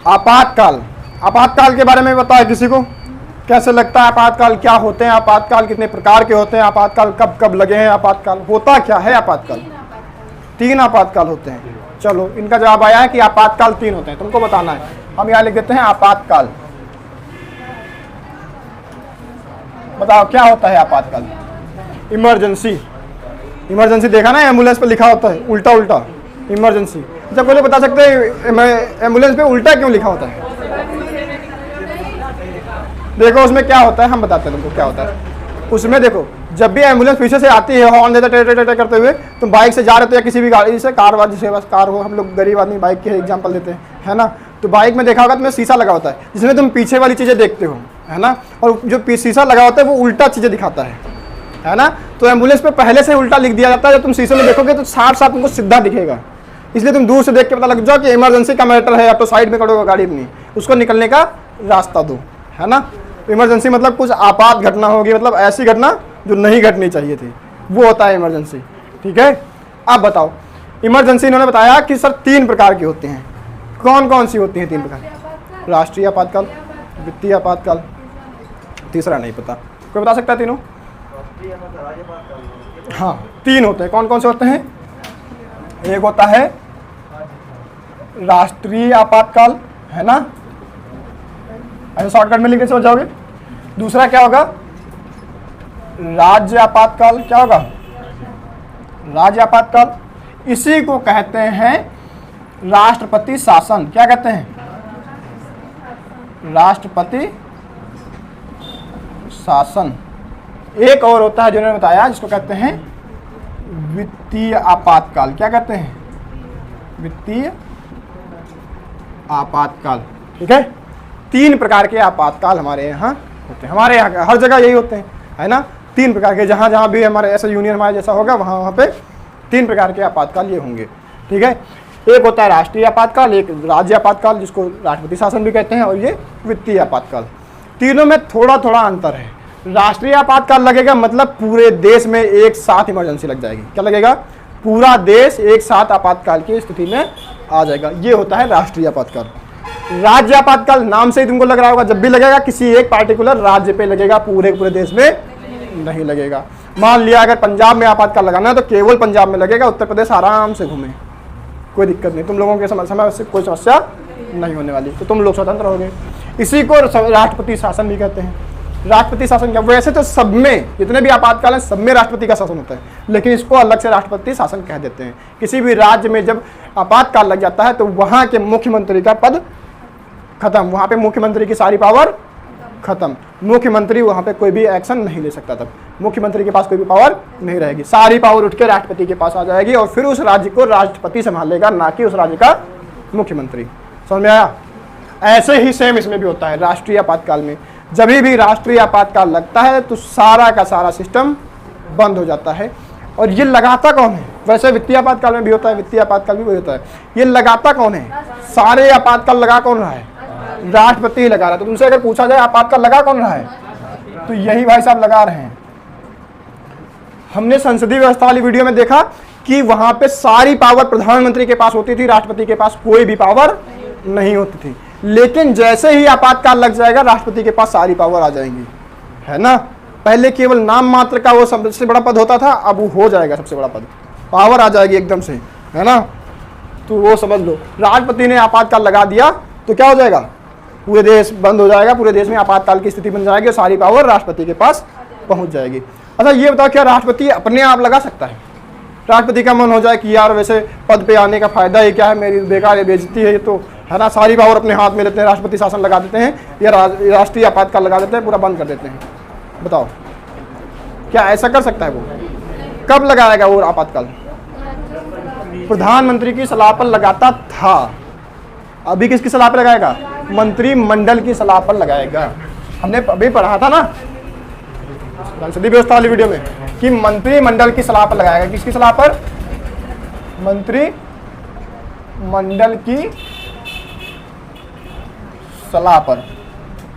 आपातकाल, आपातकाल के बारे में बताया किसी को, कैसे लगता है आपातकाल, क्या होते हैं आपातकाल, कितने प्रकार के होते हैं आपातकाल, कब कब लगे हैं आपातकाल, होता क्या है आपातकाल? 3 आपातकाल होते हैं। चलो इनका जवाब आया है कि आपातकाल 3 होते हैं, तुमको बताना है। हम यहाँ लिख देते हैं आपातकाल। बताओ क्या होता है आपातकाल? इमरजेंसी, इमरजेंसी देखा ना एम्बुलेंस पे लिखा होता है उल्टा उल्टा, इमरजेंसी। जब कोई बता सकते हैं एम्बुलेंस पे उल्टा क्यों लिखा होता है? देखो उसमें क्या होता है, हम बताते हैं तुमको क्या होता है। उसमें देखो जब भी एम्बुलेंस पीछे से आती है हॉर्न देता टे टे टे करते हुए, तुम बाइक से जा रहे हो या किसी भी गाड़ी से, कार वाले जिसके पास कार हो, हम लोग गरीब आदमी बाइक के एग्जांपल देते हैं, है ना। तो बाइक में देखा होगा तुम्हें शीशा लगा होता है जिसमें तुम पीछे वाली चीज़ें देखते हो, है ना। और जो शीशा लगा होता है वो उल्टा चीज़ें दिखाता है ना। तो एम्बुलेंस पे पहले से उल्टा लिख दिया जाता है, जब तुम शीशे में देखोगे तो साफ साफ तुमको सीधा दिखेगा। इसलिए तुम दूर से देख के पता लग जाओ कि इमरजेंसी का मैटर है, या तो साइड में करो गाड़ी अपनी, उसको निकलने का रास्ता दो, है ना। इमरजेंसी मतलब कुछ आपात घटना होगी, मतलब ऐसी घटना जो नहीं घटनी चाहिए थी, वो होता है इमरजेंसी। ठीक है, अब बताओ इमरजेंसी इन्होंने बताया कि सर 3 प्रकार की होती हैं। कौन कौन सी होती हैं 3 प्रकार? राष्ट्रीय आपातकाल, वित्तीय आपातकाल, तीसरा नहीं पता, कोई बता सकता है तीनों? हाँ 3 होते हैं। कौन कौन से होते हैं? एक होता है राष्ट्रीय आपातकाल, है ना, ऐसे शॉर्टकट में लिख के समझ जाओगे। दूसरा क्या होगा? राज्य आपातकाल। क्या होगा? राज्य आपातकाल। इसी को कहते हैं राष्ट्रपति शासन। क्या कहते हैं? राष्ट्रपति शासन। एक और होता है जो उन्होंने बताया, जिसको कहते हैं वित्तीय आपातकाल। क्या कहते हैं? वित्तीय आपातकाल। ठीक है, 3 प्रकार के आपातकाल हमारे यहाँ होते हैं, हमारे यहाँ हर जगह यही होते हैं, है ना। 3 प्रकार के, जहाँ जहाँ भी हमारे ऐसा यूनियन हमारे जैसा होगा वहाँ वहाँ पे 3 प्रकार के आपातकाल ये होंगे। ठीक है, एक होता है राष्ट्रीय आपातकाल, एक राज्य आपातकाल जिसको राष्ट्रपति शासन भी कहते हैं, और ये वित्तीय आपातकाल। तीनों में थोड़ा थोड़ा अंतर है। राष्ट्रीय आपातकाल लगेगा मतलब पूरे देश में एक साथ इमरजेंसी लग जाएगी। क्या लगेगा? पूरा देश एक साथ आपातकाल की स्थिति में आ जाएगा, ये होता है राष्ट्रीय आपातकाल। राज्य आपातकाल नाम से ही तुमको लग रहा होगा, जब भी लगेगा किसी एक पार्टिकुलर राज्य पे लगेगा, पूरे पूरे देश में नहीं लगेगा। मान लिया अगर पंजाब में आपातकाल लगाना है तो केवल पंजाब में लगेगा, उत्तर प्रदेश आराम से घूमे, कोई दिक्कत नहीं, तुम लोगों के समय से कोई समस्या नहीं होने वाली, तो तुम लोग स्वतंत्र हो गए। इसी को राष्ट्रपति शासन भी कहते हैं। राष्ट्रपति शासन क्या, वैसे तो सब में जितने भी आपातकाल हैं सब में राष्ट्रपति का शासन होता है, लेकिन इसको अलग से राष्ट्रपति शासन कह देते हैं। किसी भी राज्य में जब आपातकाल लग जाता है तो वहाँ के मुख्यमंत्री का पद खत्म, वहाँ पे मुख्यमंत्री की सारी पावर खत्म। मुख्यमंत्री वहाँ पे कोई भी एक्शन नहीं ले सकता, तब मुख्यमंत्री के पास कोई भी पावर नहीं रहेगी, सारी पावर उठ के राष्ट्रपति के पास आ जाएगी, और फिर उस राज्य को राष्ट्रपति संभालेगा, ना कि उस राज्य का मुख्यमंत्री। समझ में आया? ऐसे ही सेम इसमें भी होता है राष्ट्रीय आपातकाल में। जब भी राष्ट्रीय आपातकाल लगता है तो सारा का सारा सिस्टम बंद हो जाता है। और ये लगाता कौन है? वैसे वित्तीय आपातकाल में भी होता है, वित्तीय आपातकाल भी वही होता है। ये लगाता कौन है? सारे आपातकाल लगा कौन रहा है? राष्ट्रपति लगा रहा है। तो तुमसे अगर पूछा जाए आपातकाल लगा कौन रहा है, तो यही भाई साहब लगा रहे हैं। हमने संसदीय व्यवस्था वाली वीडियो में देखा कि वहां पे सारी पावर प्रधानमंत्री के पास होती थी, राष्ट्रपति के पास कोई भी पावर नहीं होती थी। लेकिन जैसे ही आपातकाल लग जाएगा राष्ट्रपति के पास सारी पावर आ जाएंगी, है ना। पहले केवल नाम मात्र का वो सबसे बड़ा पद होता था, अब वो हो जाएगा सबसे बड़ा पद, पावर आ जाएगी एकदम से, है ना। तो वो समझ लो, राष्ट्रपति ने आपातकाल लगा दिया तो क्या हो जाएगा? पूरे देश बंद हो जाएगा, पूरे देश में आपातकाल की स्थिति बन जाएगी और सारी पावर राष्ट्रपति के पास पहुंच जाएगी। अच्छा ये बताओ, क्या राष्ट्रपति अपने आप लगा सकता है? राष्ट्रपति का मन हो जाए कि यार वैसे पद पे आने का फायदा ही क्या है, मेरी बेकार है, बेइज्जती है, तो है ना, सारी पावर अपने हाथ में लेते हैं, राष्ट्रपति शासन लगा देते हैं या राष्ट्रीय आपातकाल लगा देते हैं, पूरा बंद कर देते हैं। बताओ क्या ऐसा कर सकता है वो? कब लगाएगा वो आपातकाल? प्रधानमंत्री की सलाह पर लगाता था, अभी किसकी सलाह पर लगाएगा? मंत्रिमंडल की सलाह पर लगाएगा। हमने अभी पढ़ा था ना संसदीय व्यवस्था वाली वीडियो में कि मंत्रिमंडल की सलाह पर लगाएगा। किसकी सलाह पर? मंत्रिमंडल की सलाह पर।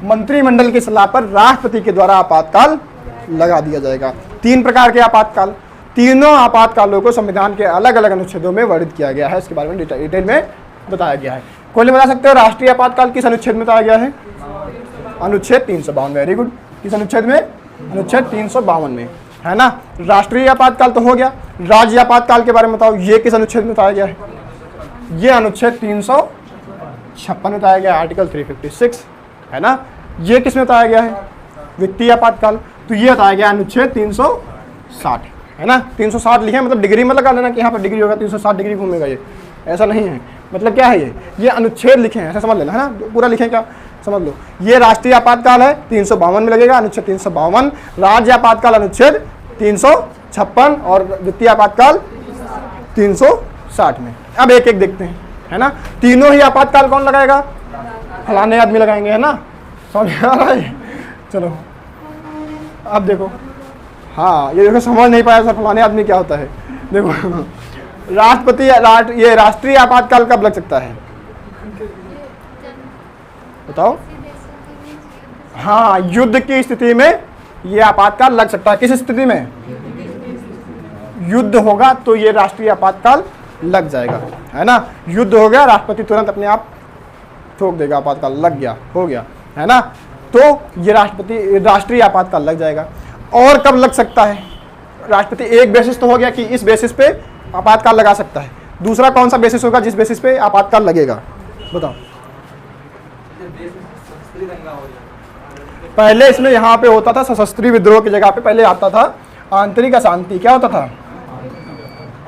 मंत्रिमंडल की सलाह पर राष्ट्रपति के द्वारा आपातकाल लगा दिया जाएगा। 3 प्रकार के आपातकाल, तीनों आपातकालों को संविधान के अलग अलग अनुच्छेदों में वर्णित किया गया है, इसके बारे में डिटेल में बताया गया है। कोई बता सकते हो राष्ट्रीय आपातकाल किस अनुच्छेद में बताया गया है? अनुच्छेद 352। Very good. किस अनुच्छेद में? अनुच्छेद 352 में, है ना। राष्ट्रीय आपातकाल तो हो गया। राज्य आपातकाल के बारे में बताओ, ये किस अनुच्छेद में बताया गया है? ये अनुच्छेद 356 में बताया गया, आर्टिकल 356, है ना। ये किस में बताया गया है? वित्तीय आपातकाल। तो ये बताया गया अनुच्छेद 360, है ना। 360 लिखे मतलब डिग्री में लगा लेना कि यहाँ पर डिग्री होगा, 360 डिग्री घूमेगा, ये ऐसा नहीं है। मतलब क्या है ये अनुच्छेद लिखे हैं, ऐसा समझ लेना, है ना। पूरा लिखें क्या, समझ लो। ये राष्ट्रीय आपातकाल है, 352 में लगेगा, अनुच्छेद 352। राज्य आपातकाल अनुच्छेद 356 और वित्तीय आपातकाल 360 में। अब एक एक देखते हैं, है ना। तीनों ही आपातकाल कौन लगाएगा? फलाने आदमी लगाएंगे, है ना। समझ आ रहा है? चलो अब देखो, हाँ ये देखो, समझ नहीं पाया सर फलाने आदमी क्या होता है। देखो राष्ट्रपति ये राष्ट्रीय आपातकाल कब लग सकता है बताओ? हाँ, युद्ध की स्थिति में ये आपातकाल लग सकता है। किस स्थिति में? युद्ध होगा तो ये राष्ट्रीय आपातकाल लग जाएगा, है ना। युद्ध हो गया, राष्ट्रपति तुरंत अपने आप ठोक देगा, आपातकाल लग गया, हो गया, है ना। तो ये राष्ट्रीय आपातकाल लग जाएगा। और कब लग सकता है? राष्ट्रपति एक बेसिस तो हो गया कि इस बेसिस पे आपातकाल लगा सकता है। दूसरा कौन सा बेसिस होगा जिस बेसिस पे आपातकाल लगेगा? बताओ। पहले इसमें यहाँ पे होता था सशस्त्र विद्रोह की जगह पे पहले आता था आंतरिक अशांति। क्या होता था?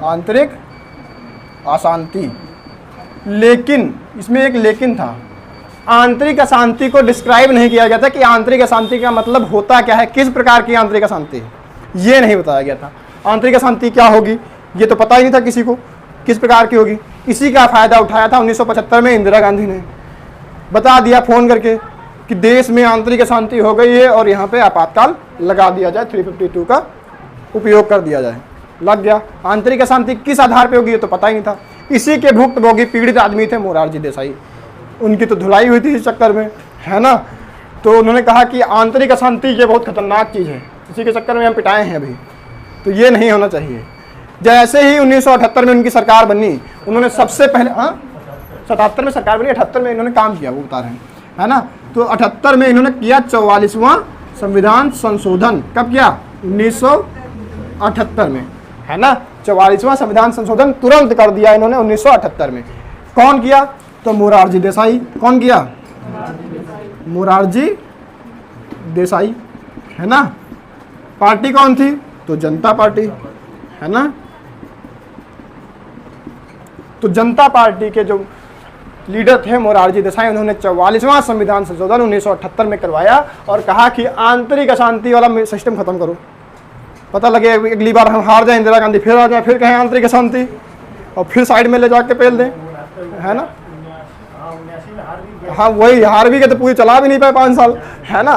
आंतरिक अशांति। लेकिन इसमें एक लेकिन था, आंतरिक अशांति को डिस्क्राइब नहीं किया गया था कि आंतरिक अशांति का मतलब होता क्या है, किस प्रकार की आंतरिक अशांति, ये नहीं बताया गया था। आंतरिक अशांति क्या होगी ये तो पता ही नहीं था किसी को, किस प्रकार की होगी। इसी का फायदा उठाया था 1975 में इंदिरा गांधी ने, बता दिया फोन करके कि देश में आंतरिक अशांति हो गई है और यहाँ पे आपातकाल लगा दिया जाए, 352 का उपयोग कर दिया जाए। लग गया। आंतरिक अशांति किस आधार पे होगी ये तो पता ही नहीं था। इसी के भुक्तभोगी पीड़ित आदमी थे मोरारजी देसाई, उनकी तो धुलाई हुई थी इस चक्कर में, है ना। तो उन्होंने कहा कि आंतरिक अशांति ये बहुत खतरनाक चीज़ है, इसी के चक्कर में हम पिटाए हैं अभी, तो ये नहीं होना चाहिए। जैसे ही 1978 में उनकी सरकार बनी, उन्होंने सबसे पहले 77 में सरकार बनी, 78 में इन्होंने काम किया, वो बता रहे हैं, है ना। तो 78 में इन्होंने किया 44वां संविधान संशोधन। कब किया? 1978 में, है ना। 44वां संविधान संशोधन तुरंत कर दिया इन्होंने 1978 में। कौन किया? तो मोरारजी देसाई। कौन किया? मोरारजी देसाई, है ना। पार्टी कौन थी? तो जनता पार्टी, है ना। तो जनता पार्टी के जो लीडर थे मोरारजी देसाई, उन्होंने 44वां संविधान संशोधन 1978 में करवाया और कहा कि आंतरिक अशांति वाला सिस्टम खत्म करो। पता लगे अगली बार हम हार जाए, इंदिरा गांधी फिर आ जाए, फिर कहें आंतरिक अशांति और फिर साइड में ले जाके पेल दें, है ना। हाँ वही, हार भी गए तो पूरी चला भी नहीं पाए 5 साल, है ना।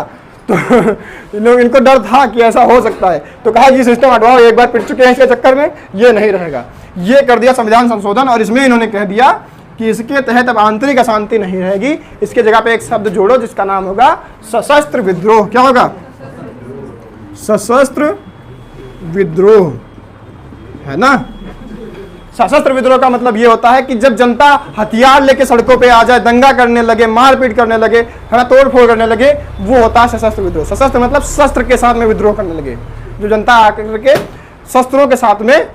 तो इनको डर था कि ऐसा हो सकता है, तो कहा ये सिस्टम हटवाओ, एक बार पिट चुके हैं इसके चक्कर में, ये नहीं रहेगा। ये कर दिया संविधान संशोधन और इसमें इन्होंने कह दिया कि इसके तहत अब आंतरिक अशांति नहीं रहेगी, इसके जगह पे एक शब्द जोड़ो जिसका नाम होगा सशस्त्र विद्रोह। क्या होगा? सशस्त्र विद्रोह, है ना। सशस्त्र विद्रोह का मतलब ये होता है कि जब जनता हथियार लेके सड़कों पे आ जाए, दंगा करने लगे, मारपीट करने लगे, है ना, तोड़ फोड़ करने लगे, वो होता है सशस्त्र विद्रोह। सशस्त्र मतलब शस्त्र के साथ में विद्रोह करने लगे, जो जनता आकर के शस्त्रों के साथ में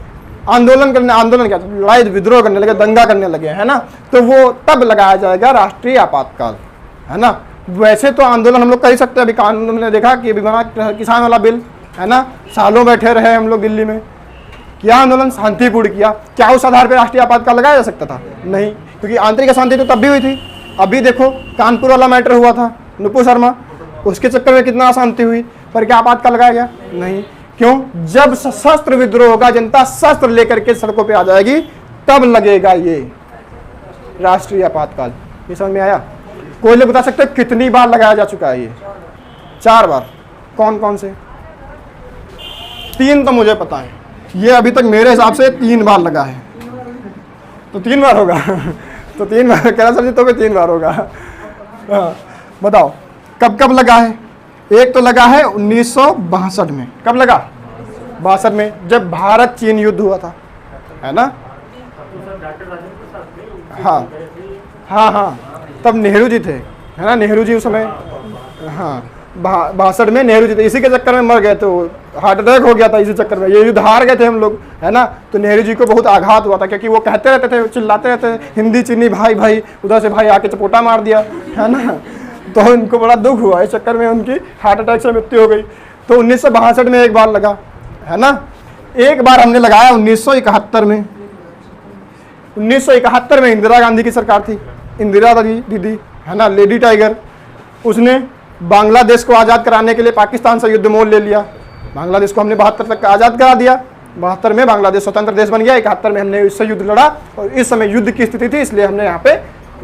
आंदोलन क्या लड़ाई विद्रोह करने लगे, दंगा करने लगे, है ना। तो वो तब लगाया जाएगा राष्ट्रीय आपातकाल, है ना। वैसे तो आंदोलन हम लोग कर ही सकते हैं। अभी कानून ने देखा कि किसान वाला बिल, है ना, सालों बैठे रहे हम लोग दिल्ली में, किया आंदोलन, शांतिपूर्ण किया। क्या उस आधार पर राष्ट्रीय आपातकाल लगाया जा सकता था? नहीं, क्योंकि आंतरिक अशांति तो तब भी हुई थी। अभी देखो कानपुर वाला मैटर हुआ था, नुपुर शर्मा, उसके चक्कर में कितना अशांति हुई, पर क्या आपातकाल लगाया गया? नहीं। क्यों? जब सशस्त्र विद्रोह होगा, जनता शस्त्र लेकर के सड़कों पे आ जाएगी, तब लगेगा ये राष्ट्रीय आपातकाल। ये समझ में आया? कोई लोग बता सकते हैं कितनी बार लगाया जा चुका है? ये 4 बार। कौन कौन से? 3 तो मुझे पता है, ये अभी तक मेरे हिसाब से 3 बार लगा है, तो 3 बार होगा। तो 3 बार कह रहा सर जी, तो भी 3 बार होगा। बताओ कब कब लगा है? एक तो लगा है 1962 में। कब लगा? 62 में, जब भारत चीन युद्ध हुआ था, है ना। हाँ हाँ हाँ, तब नेहरू जी थे, है ना, नेहरू जी उस समय, हाँ 62 में नेहरू जी थे, इसी के चक्कर में मर गए, तो हार्ट अटैक हो गया था इसी चक्कर में, ये युद्ध हार गए थे हम लोग, है ना। तो नेहरू जी को बहुत आघात हुआ था, क्योंकि वो कहते रहते थे, चिल्लाते रहते थे, हिंदी चीनी भाई भाई, उधर से भाई आके चपोटा मार दिया, है ना। तो उनको बड़ा दुख हुआ, इस चक्कर में उनकी हार्ट अटैक से मृत्यु हो गई। तो 1962 में एक बार लगा, है ना, एक बार हमने लगाया 1971 में। 1971 में इंदिरा गांधी की सरकार थी, इंदिरा दीदी, है ना, लेडी टाइगर। उसने बांग्लादेश को आज़ाद कराने के लिए पाकिस्तान से युद्ध मोल ले लिया। बांग्लादेश को हमने 72 तक आज़ाद करा दिया। 72 में बांग्लादेश स्वतंत्र देश बन गया। 71 में हमने इससे युद्ध लड़ा, और इस समय युद्ध की स्थिति थी, इसलिए हमने यहाँ पे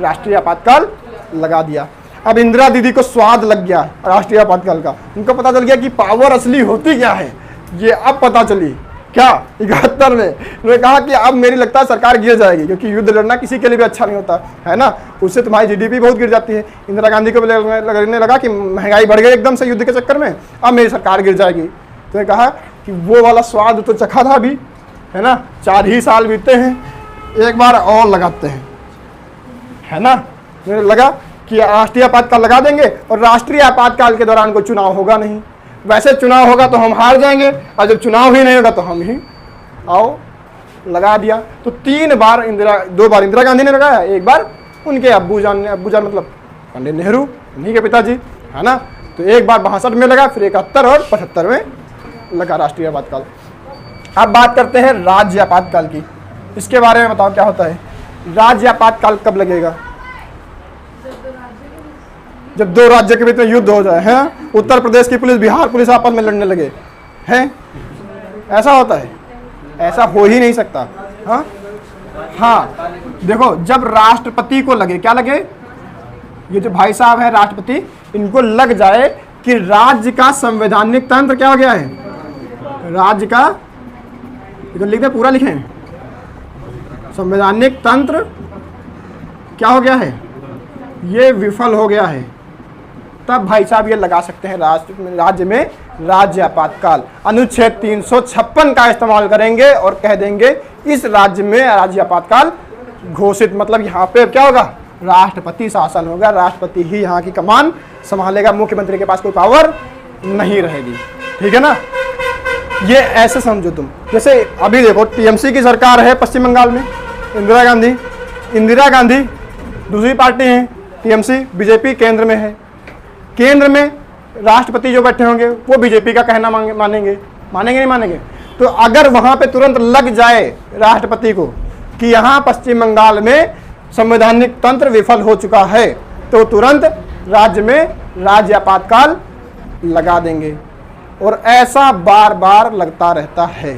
राष्ट्रीय आपातकाल लगा दिया। अब इंदिरा दीदी को स्वाद लग गया राष्ट्रीय आपातकाल का, उनको पता चल गया कि पावर असली होती क्या है, ये अब पता चली। क्या 71 में उन्होंने कहा कि अब मेरी लगता है सरकार गिर जाएगी, क्योंकि युद्ध लड़ना किसी के लिए भी अच्छा नहीं होता, है ना, उससे तुम्हारी जीडीपी बहुत गिर जाती है। इंदिरा गांधी को लगने लगा कि महंगाई बढ़ गई एकदम से युद्ध के चक्कर में, अब मेरी सरकार गिर जाएगी। तो ने कहा कि वो वाला स्वाद तो चखा था अभी, है ना, 4 ही साल बीते हैं, एक बार और लगाते हैं, है ना। मुझे लगा कि राष्ट्रीय आपातकाल लगा देंगे, और राष्ट्रीय आपातकाल के दौरान कोई चुनाव होगा नहीं, वैसे चुनाव होगा तो हम हार जाएंगे, और जब चुनाव ही नहीं होगा तो हम ही, आओ लगा दिया। तो 2 बार इंदिरा गांधी ने लगाया, एक बार उनके अब्बू जान मतलब पंडित नेहरू, उन्हीं के पिताजी, है ना। तो एक बार 62 में लगा, फिर 71 और 75 में लगा राष्ट्रीय आपातकाल। अब बात करते हैं राज्य आपातकाल की, इसके बारे में बताओ क्या होता है। राज्य आपातकाल कब लगेगा? जब 2 राज्य के बीच में युद्ध हो जाए, हैं, उत्तर प्रदेश की पुलिस बिहार पुलिस आपस में लड़ने लगे, हैं, ऐसा होता है? ऐसा हो ही नहीं सकता। हाँ हाँ, देखो जब राष्ट्रपति को लगे, क्या लगे, ये जो भाई साहब है राष्ट्रपति, इनको लग जाए कि राज्य का संवैधानिक तंत्र क्या हो गया है, राज्य का, इधर लिखते पूरा लिखें, संवैधानिक तंत्र क्या हो गया है, ये विफल हो गया है, तब भाई साहब ये लगा सकते हैं राज्य में राज्य आपातकाल। अनुच्छेद 356 का इस्तेमाल करेंगे और कह देंगे इस राज्य में राज्य आपातकाल घोषित, मतलब यहाँ पे क्या होगा, राष्ट्रपति शासन होगा, राष्ट्रपति ही यहाँ की कमान संभालेगा, मुख्यमंत्री के पास कोई पावर नहीं रहेगी, ठीक है ना। ये ऐसे समझो तुम, जैसे अभी देखो टीएमसी की सरकार है पश्चिम बंगाल में, इंदिरा गांधी दूसरी पार्टी है, टीएमसी बीजेपी केंद्र में है, केंद्र में राष्ट्रपति जो बैठे होंगे वो बीजेपी का कहना मानेंगे नहीं मानेंगे। तो अगर वहां पे तुरंत लग जाए राष्ट्रपति को कि यहाँ पश्चिम बंगाल में संवैधानिक तंत्र विफल हो चुका है, तो तुरंत राज्य में राज्य आपातकाल लगा देंगे। और ऐसा बार बार लगता रहता है,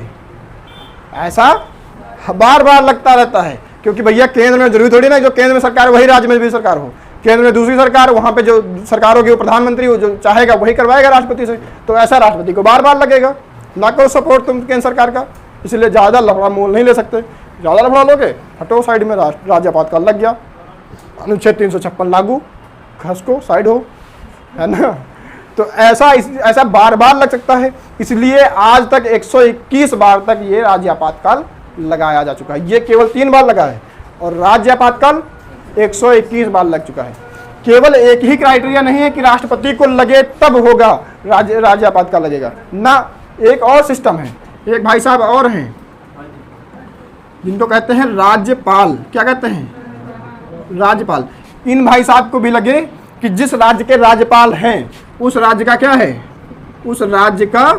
ऐसा बार बार लगता रहता है, क्योंकि भैया केंद्र में जरूरी थोड़ी ना जो केंद्र में सरकार वही राज्य में भी सरकार हो, केंद्र में दूसरी सरकार, वहां पे जो सरकार होगी वो प्रधानमंत्री वो जो चाहेगा वही करवाएगा राष्ट्रपति से। तो ऐसा राष्ट्रपति को बार बार लगेगा, ना करो सपोर्ट तुम केंद्र सरकार का, इसलिए ज़्यादा लफड़ा मोल नहीं ले सकते। ज़्यादा लफड़ा लोगे, हटो साइड में, राज्य आपातकाल लग गया, अनुच्छेद 356 लागू, खसको साइड हो, है ना। तो ऐसा बार बार लग सकता है, इसलिए आज तक 121 बार तक ये राज्य आपातकाल लगाया जा चुका है। ये केवल 3 बार लगा है, और राज्य आपातकाल 121 बार लग चुका है। केवल एक ही क्राइटेरिया नहीं है कि राष्ट्रपति को लगे तब होगा राज्य आपातकाल लगेगा ना, एक और सिस्टम है। एक भाई साहब और हैं जिनको कहते हैं राज्यपाल, क्या कहते हैं, राज्यपाल। इन भाई साहब को भी लगे कि जिस राज्य के राज्यपाल हैं उस राज्य का क्या है, उस राज्य का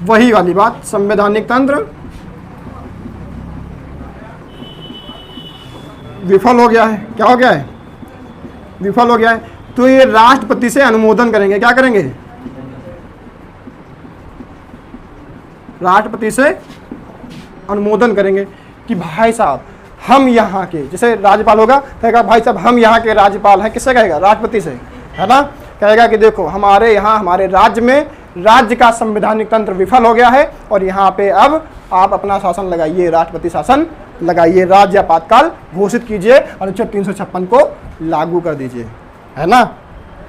वही वाली बात, संवैधानिक तंत्र विफल हो गया है। क्या हो गया है, विफल हो गया है। तो ये राष्ट्रपति से अनुमोदन करेंगे, क्या करेंगे, राष्ट्रपति से अनुमोदन करेंगे कि भाई साहब हम यहाँ के, जैसे राज्यपाल होगा कहेगा भाई साहब हम यहाँ के राज्यपाल हैं, किससे कहेगा, राष्ट्रपति से, है ना। कहेगा कि देखो हमारे यहाँ हमारे राज्य में राज्य का संवैधानिक तंत्र विफल हो गया है, और यहाँ पे अब आप अपना शासन लगाइए, राष्ट्रपति शासन लगाइए, राज्य आपातकाल घोषित कीजिए, अनुच्छेद 356 को लागू कर दीजिए, है ना।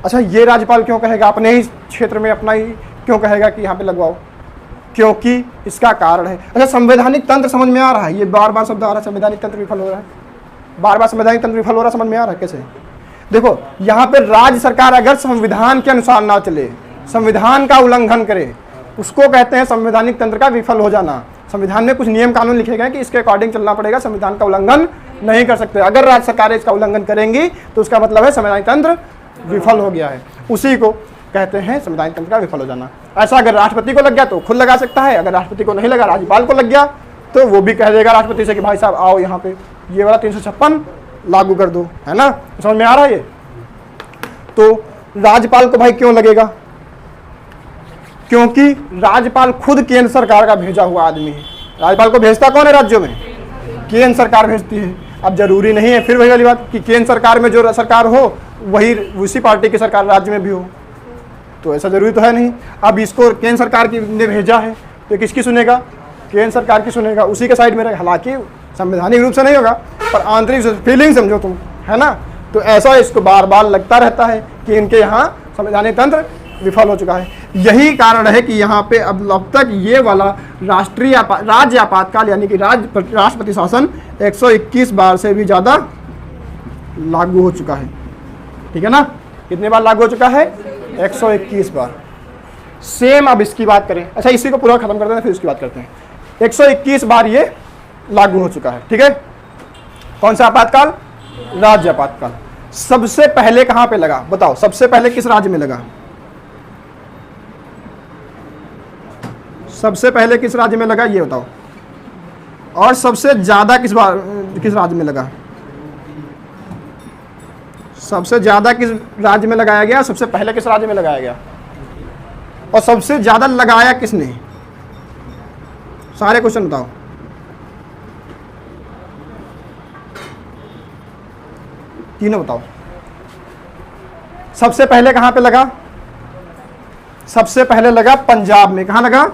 अच्छा, ये राज्यपाल क्यों कहेगा, अपने ही क्षेत्र में अपना ही क्यों कहेगा कि यहाँ पे लगवाओ, क्योंकि इसका कारण है। अच्छा, संवैधानिक तंत्र समझ में आ रहा है, ये बार बार शब्द आ रहा है, संवैधानिक तंत्र विफल हो रहा है, बार बार संवैधानिक तंत्र विफल हो रहा, समझ में आ रहा है कैसे? देखो यहाँ पे राज्य सरकार अगर संविधान के अनुसार ना चले, संविधान का उल्लंघन करे, उसको कहते हैं संवैधानिक तंत्र का विफल हो जाना। संविधान में कुछ नियम कानून लिखे गए कि इसके अकॉर्डिंग चलना पड़ेगा, संविधान का उल्लंघन नहीं कर सकते। अगर राज्य सरकार इसका उल्लंघन करेंगी तो उसका मतलब है संवैधानिक तंत्र विफल हो गया है। उसी को कहते हैं संवैधानिक तंत्र का विफल हो जाना। ऐसा अगर राष्ट्रपति को लग गया तो खुद लगा सकता है, अगर राष्ट्रपति को नहीं लगा, राज्यपाल को लग गया तो वो भी कह देगा राष्ट्रपति से कि भाई साहब आओ यहाँ पे ये वाला 356 लागू कर दो, है ना? समझ में आ रहा है ये? तो राज्यपाल को भाई क्यों लगेगा? क्योंकि राज्यपाल खुद केंद्र सरकार का भेजा हुआ आदमी है। राज्यपाल को भेजता कौन है राज्यों में? केंद्र सरकार भेजती है। अब जरूरी नहीं है, फिर वही वाली बात कि केंद्र सरकार में जो सरकार हो वही उसी पार्टी की सरकार राज्य में भी हो, तो ऐसा जरूरी तो है नहीं। अब इसको केंद्र सरकार की ने भेजा है तो किसकी सुनेगा? केंद्र सरकार की सुनेगा, उसी के साइड में रहेगा। हालांकि संवैधानिक रूप से नहीं होगा पर आंतरिक फीलिंग समझो तुम, है ना? तो ऐसा इसको बार बार लगता रहता है कि इनके यहाँ संवैधानिक तंत्र विफल हो चुका है। यही कारण है कि यहाँ पे अब तक ये वाला राज्य आपातकाल यानी कि राष्ट्रपति शासन 121 बार से भी ज़्यादा लागू हो चुका है। ठीक है ना? कितने बार लागू हो चुका है? 121 बार। सेम अब इसकी बात करें, अच्छा इसी को पूरा खत्म करते हैं फिर इसकी बात करते हैं। 121 बार ये लागू हो चुका है। ठीक है? कौन सा आपातकाल? राज्य आपातकाल। सबसे पहले कहां पे लगा बताओ? सबसे पहले किस राज्य में लगा? सबसे पहले किस राज्य में लगा ये बताओ? और सबसे ज्यादा किस राज्य में लगा? सबसे ज्यादा किस राज्य में लगाया गया? सबसे पहले किस राज्य में लगाया गया? और सबसे ज्यादा लगाया किसने? सारे क्वेश्चन बताओ। तीनों बताओ। सबसे पहले कहां पे लगा? सबसे पहले लगा पंजाब में। कहां लगा?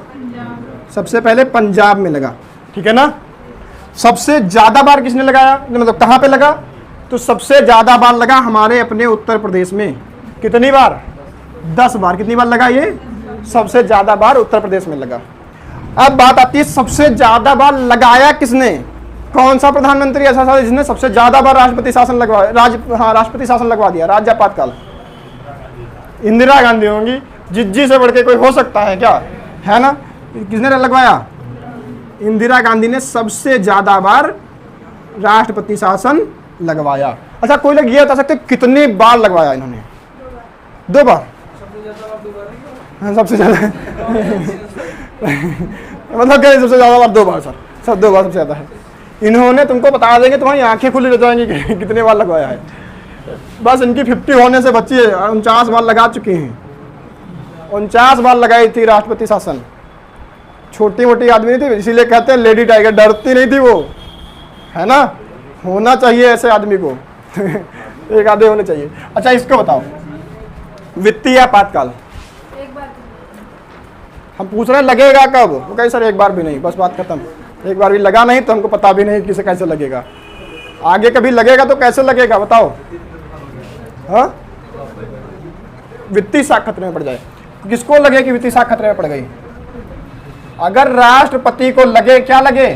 सबसे पहले पंजाब में लगा। ठीक है ना? सबसे ज्यादा बार किसने लगाया, मतलब कहां पे लगा? तो सबसे ज्यादा बार लगा हमारे अपने उत्तर प्रदेश में। कितनी बार? 10 बार। कितनी बार लगा ये? सबसे ज्यादा बार उत्तर प्रदेश में लगा। अब बात आती है सबसे ज्यादा बार लगाया किसने? कौन सा प्रधानमंत्री ऐसा था जिसने सबसे ज्यादा बार राष्ट्रपति शासन लगवाया? राष्ट्रपति शासन लगवा दिया, राज्य आपातकाल। इंदिरा गांधी होंगी, जिज्जी से बढ़ के कोई हो सकता है क्या? है ना? किसने लगवाया? इंदिरा गांधी ने सबसे ज्यादा बार राष्ट्रपति शासन लगवाया। अच्छा कोई लोग ये बता सकते कितनी बार लगवाया इन्होंने? 2 बार। सबसे ज्यादा मतलब क्या? सबसे ज्यादा बार 2 बार सर, सब 2 बार सबसे ज्यादा है। इन्होंने तुमको बता देंगे, तुम्हारी आंखें खुली रह जाएंगी कि कितने बार लगवाया है। बस इनकी 50 होने से बच्ची 49 बार लगा चुकी हैं। 49 बार लगाई थी राष्ट्रपति शासन। छोटी मोटी आदमी नहीं थी, इसीलिए कहते हैं लेडी टाइगर, डरती नहीं थी वो, है ना? होना चाहिए ऐसे आदमी को एक आधे होने चाहिए। अच्छा इसको बताओ, वित्तीय आपातकाल हम पूछ रहे हैं लगेगा कब? वो कहे सर एक बार भी नहीं, बस बात खत्म। एक बार भी लगा नहीं तो हमको पता भी नहीं किसे कैसे लगेगा। आगे कभी लगेगा तो कैसे लगेगा बताओ? हाँ, वित्तीय साख खतरे में पड़ जाए। किसको लगे कि वित्तीय साख खतरे में पड़ गई? अगर राष्ट्रपति को लगे, क्या लगे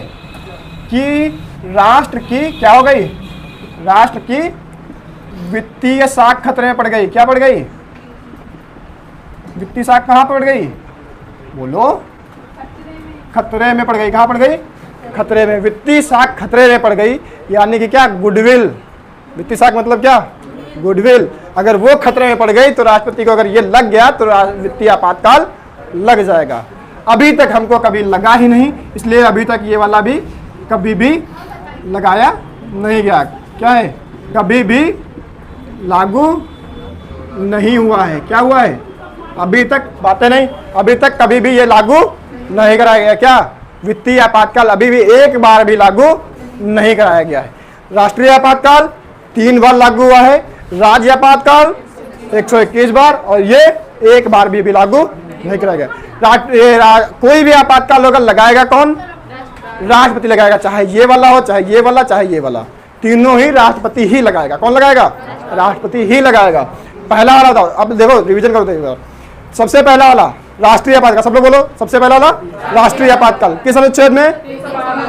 कि राष्ट्र की क्या हो गई? राष्ट्र की वित्तीय साख खतरे में पड़ गई। क्या पड़ गई? वित्तीय साख कहां पड़ गई? बोलो। खतरे में पड़ गई। कहां पड़ गई? खतरे में। वित्तीय साख खतरे में पड़ गई यानी कि क्या? गुडविल। वित्तीय साख मतलब क्या? गुडविल। अगर वो खतरे में पड़ गई तो राष्ट्रपति को अगर ये लग गया तो वित्तीय आपातकाल लग जाएगा। अभी तक हमको कभी लगा ही नहीं, इसलिए अभी तक ये वाला भी कभी भी लगाया नहीं गया। क्या है? कभी भी लागू नहीं हुआ है। क्या हुआ है? अभी तक बातें नहीं, अभी तक कभी भी ये लागू नहीं कराया गया। क्या? वित्तीय आपातकाल अभी भी एक बार भी लागू नहीं कराया गया है। राष्ट्रीय आपातकाल 3 बार लागू हुआ है, राज्य आपातकाल 121 बार, और ये एक बार भी लागू नहीं कराया गया। कोई भी आपातकाल अगर लगाएगा कौन? राष्ट्रपति लगाएगा, चाहे ये वाला हो, चाहे ये वाला, चाहे ये वाला, तीनों ही राष्ट्रपति ही लगाएगा। कौन लगाएगा? राष्ट्रपति ही लगाएगा। पहला वाला बताओ, अब देखो रिवीजन करो। सबसे पहला वाला राष्ट्रीय आपातकाल, सब लोग बोलो। सबसे पहला वाला राष्ट्रीय आपातकाल किस अनुच्छेद में?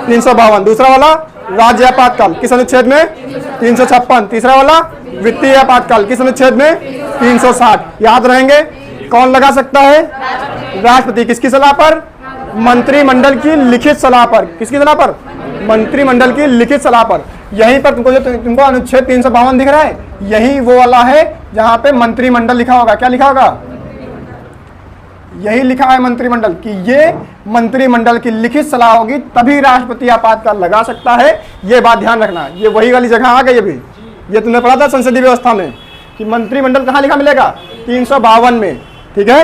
352। दूसरा वाला राज्य आपातकाल किस अनुच्छेद में? 356। तीसरा वाला वित्तीय आपातकाल किस अनुच्छेद में? 360। याद रहेंगे। कौन लगा सकता है? राष्ट्रपति। किसकी सलाह पर? मंत्रिमंडल की लिखित सलाह पर। किसकी सलाह पर? मंत्रिमंडल की लिखित सलाह पर। यहीं पर तुमको अनुच्छेद 352 दिख रहा है, यही वो वाला है जहां पे मंत्रिमंडल लिखा होगा। क्या लिखा होगा? यही लिखा है मंत्रिमंडल कि ये मंत्रिमंडल की लिखित सलाह होगी तभी राष्ट्रपति आपातकाल लगा सकता है। ये बात ध्यान रखना। ये वही वाली जगह आ गई। अभी ये तुमने पढ़ा था संसदीय व्यवस्था में कि मंत्रिमंडल कहाँ लिखा मिलेगा? 352 में। ठीक है।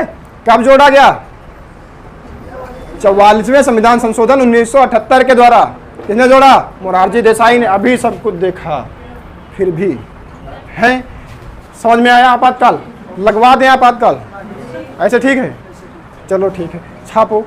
कब जोड़ा गया? 44वें संविधान संशोधन 1978 के द्वारा। किसने जोड़ा? मोरारजी देसाई ने। अभी सब कुछ देखा फिर भी है। समझ में आया? आपातकाल लगवा दें आपातकाल। ऐसे ठीक है? चलो ठीक है, छापो।